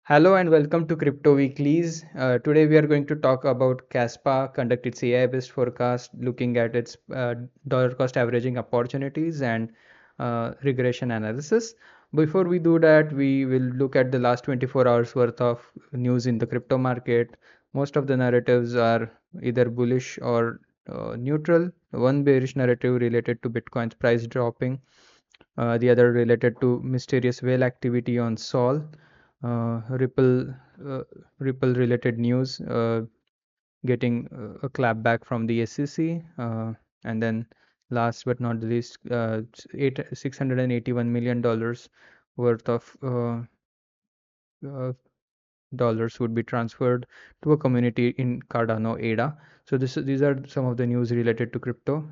Hello and welcome to Crypto Weeklies. Today we are going to talk about Kaspa, conduct its AI-based forecast, looking at its dollar cost averaging opportunities and regression analysis. Before we do that, we will look at the last 24 hours worth of news in the crypto market. Most of the narratives are either bullish or neutral. One bearish narrative related to Bitcoin's price dropping, the other related to mysterious whale activity on Sol, Ripple, Ripple related news, getting a clap back from the SEC, and then last but not the least, $681 million worth of uh, dollars would be transferred to a community in Cardano ADA. So these are some of the news related to crypto.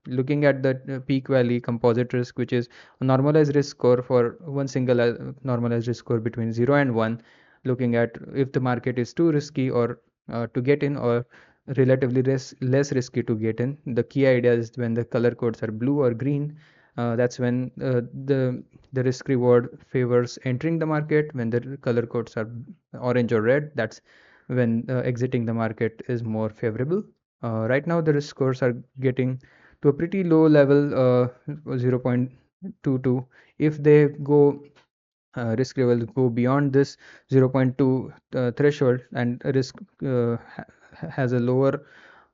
Looking at the Peak Valley Composite Risk, which is a normalized risk score for one single normalized risk score between 0 and 1, looking at if the market is too risky or to get in, or relatively less risky to get in. The key idea is when the color codes are blue or green, that's when the risk reward favors entering the market. When the color codes are orange or red, that's when exiting the market is more favorable. Right now the risk scores are getting to a pretty low level, 0.22. If they go risk levels go beyond this 0.2 threshold, and risk has a lower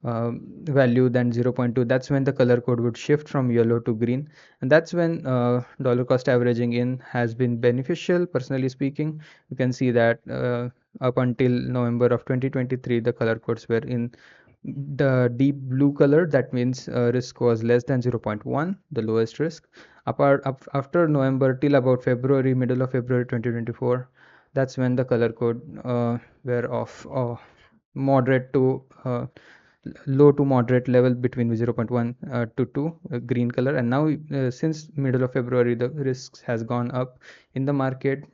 value than 0.2, that's when the color code would shift from yellow to green, and that's when dollar cost averaging in has been beneficial. Personally speaking, you can see that up until November of 2023 the color codes were in the deep blue color. That means risk was less than 0.1, the lowest risk. After November till about February, middle of February 2024, that's when the color code were of moderate to low to moderate level between 0.1 to 2, green color. And now since middle of February the risks has gone up in the market.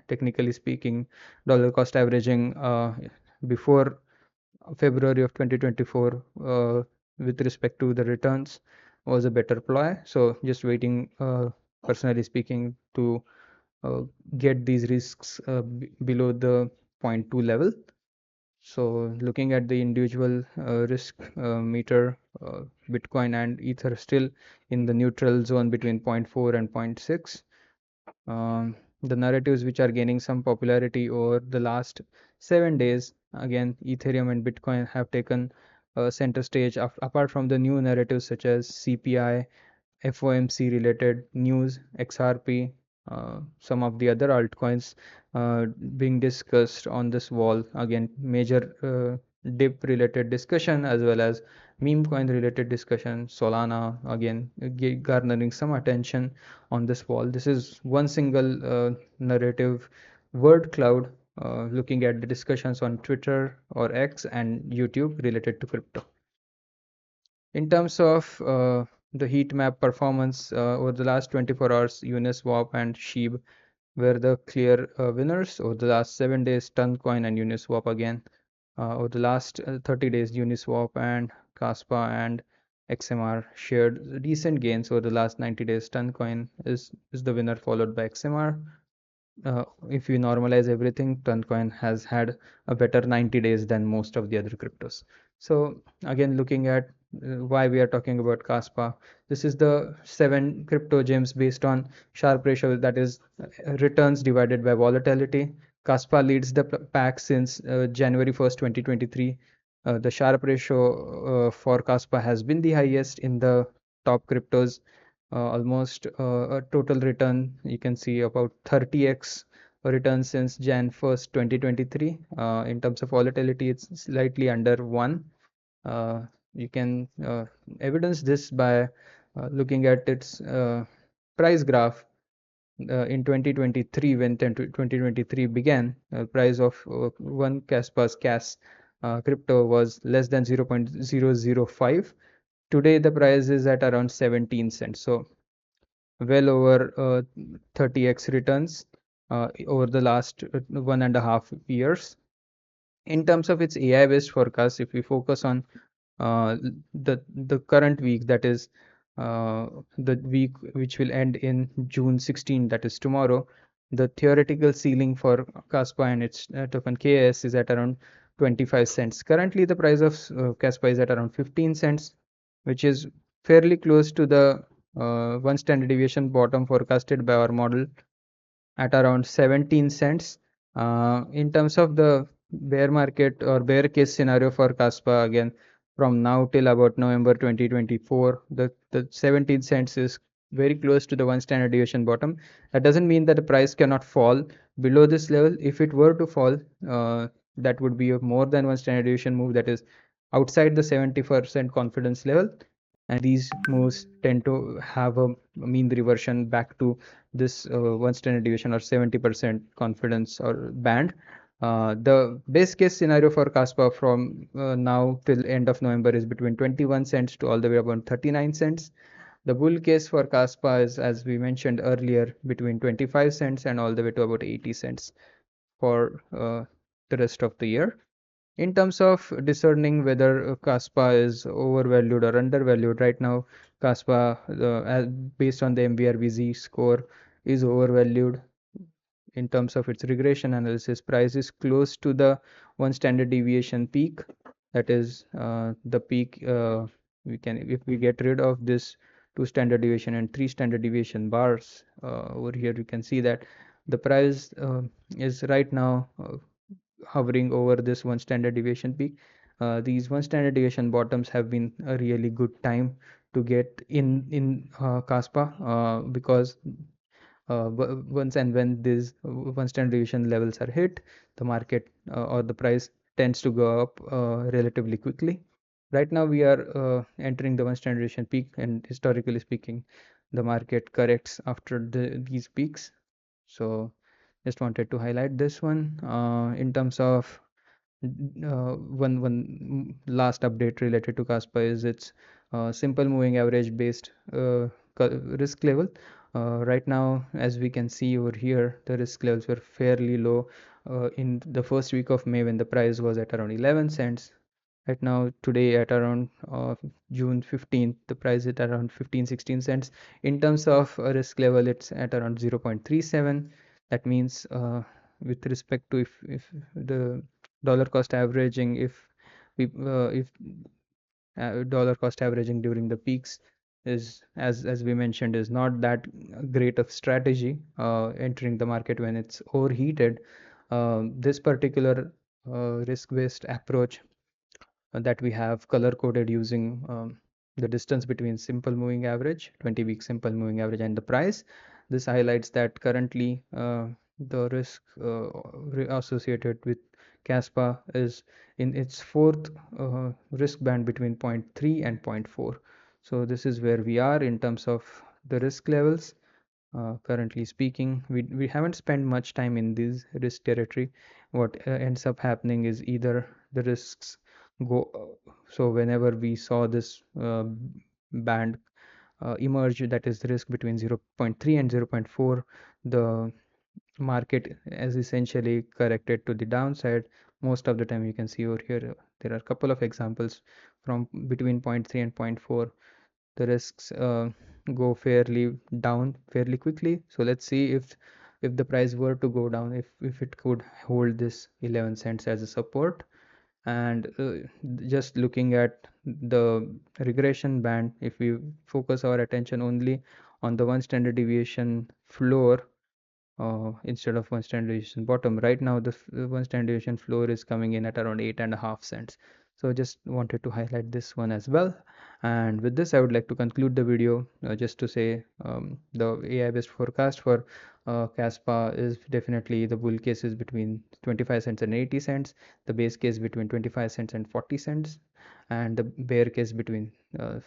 Technically speaking, dollar cost averaging before February of 2024 with respect to the returns was a better ploy. So just waiting, personally speaking, to uh, get these risks below the zero point 0.2 level. So looking at the individual risk meter, Bitcoin and Ether still in the neutral zone between 0.4 and 0.6. The narratives which are gaining some popularity over the last 7 days, again, Ethereum and Bitcoin have taken center stage. Apart from the new narratives such as CPI, FOMC related news, XRP, some of the other altcoins being discussed on this wall. Again, major dip related discussion as well as meme coin related discussion. Solana again garnering some attention on this wall. This is one single narrative word cloud looking at the discussions on Twitter or X and YouTube related to crypto. In terms of the heat map performance over the last 24 hours, Uniswap and Sheeb were the clear winners. Over the last 7 days, Tcoin and Uniswap again. Over the last 30 days, Uniswap and Kaspa and XMR shared decent gains. Over the last 90 days, Tcoin is the winner, followed by XMR. If you normalize everything, Tcoin has had a better 90 days than most of the other cryptos. So again, looking at why we are talking about Kaspa, this is the 7 crypto gems based on Sharpe ratio, that is returns divided by volatility. Kaspa leads the pack since January 1st, 2023. The Sharpe ratio for Kaspa has been the highest in the top cryptos. Almost a total return, you can see about 30x return since Jan 1st, 2023. In terms of volatility, it's slightly under 1. You can evidence this by looking at its price graph. In 2023, when 2023 began, price of one Kaspa's KAS crypto was less than 0.005. Today the price is at around 17 cents, so well over 30x returns over the last 1.5 years. In terms of its AI based forecast, if we focus on the current week, that is the week which will end in June 16, that is tomorrow, the theoretical ceiling for Kaspa and its token KAS is at around 25 cents. Currently, the price of Kaspa is at around 15 cents, which is fairly close to the one standard deviation bottom forecasted by our model at around 17 cents. In terms of the bear market or bear case scenario for Kaspa, again, from now till about November 2024, the 17 cents is very close to the one standard deviation bottom. That doesn't mean that the price cannot fall below this level. If it were to fall, that would be a more than one standard deviation move, that is outside the 70% confidence level. And these moves tend to have a mean reversion back to this one standard deviation or 70% confidence or band. The base case scenario for Kaspa from now till end of November is between 21 cents to all the way about 39 cents. The bull case for Kaspa is, as we mentioned earlier, between 25 cents and all the way to about 80 cents for the rest of the year. In terms of discerning whether Kaspa is overvalued or undervalued, right now Kaspa, based on the MVRVZ score, is overvalued. In terms of its regression analysis, price is close to the one standard deviation peak. That is the peak. We can, if we get rid of this two standard deviation and three standard deviation bars over here, you can see that the price is right now hovering over this one standard deviation peak. These one standard deviation bottoms have been a really good time to get in Kaspa because once and when these one standard deviation levels are hit, the market or the price tends to go up relatively quickly. Right now we are entering the one standard deviation peak, and historically speaking, the market corrects after these peaks. So just wanted to highlight this one. In terms of one last update related to Kaspa is its simple moving average based risk level. Right now, as we can see over here, the risk levels were fairly low in the first week of May when the price was at around 11 cents. Right now, today at around June 15th, the price is at around 15-16 cents. In terms of risk level, it's at around 0.37. That means with respect to if the dollar cost averaging, if dollar cost averaging during the peaks is, as we mentioned, is not that great of strategy entering the market when it's overheated. This particular risk-based approach that we have color coded using the distance between simple moving average, 20-week simple moving average, and the price. This highlights that currently the risk associated with Kaspa is in its fourth risk band between 0.3 and 0.4. So this is where we are in terms of the risk levels. Currently speaking, we haven't spent much time in this risk territory. What ends up happening is either the risks go, so whenever we saw this band emerge, that is the risk between 0.3 and 0.4, the market has essentially corrected to the downside. Most of the time, you can see over here there are a couple of examples from between 0.3 and 0.4. The risks go fairly down fairly quickly. So let's see if the price were to go down, if it could hold this 11 cents as a support. And just looking at the regression band, if we focus our attention only on the one standard deviation floor instead of one standard deviation bottom, right now the one standard deviation floor is coming in at around 8.5 cents. So just wanted to highlight this one as well. And with this, I would like to conclude the video just to say the AI based forecast for Kaspa is definitely, the bull case is between 25 cents and 80 cents, the base case between 25 cents and 40 cents, and the bear case between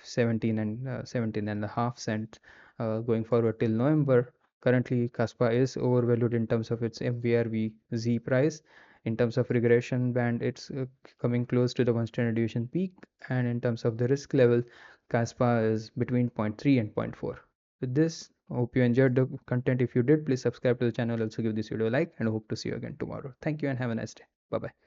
17 and 17.5 cents going forward till November. Currently, Kaspa is overvalued in terms of its MVRV price. In terms of regression band, it's coming close to the one standard deviation peak. And in terms of the risk level, Kaspa is between 0.3 and 0.4. With this, hope you enjoyed the content. If you did, please subscribe to the channel. Also give this video a like, and hope to see you again tomorrow. Thank you and have a nice day. Bye bye.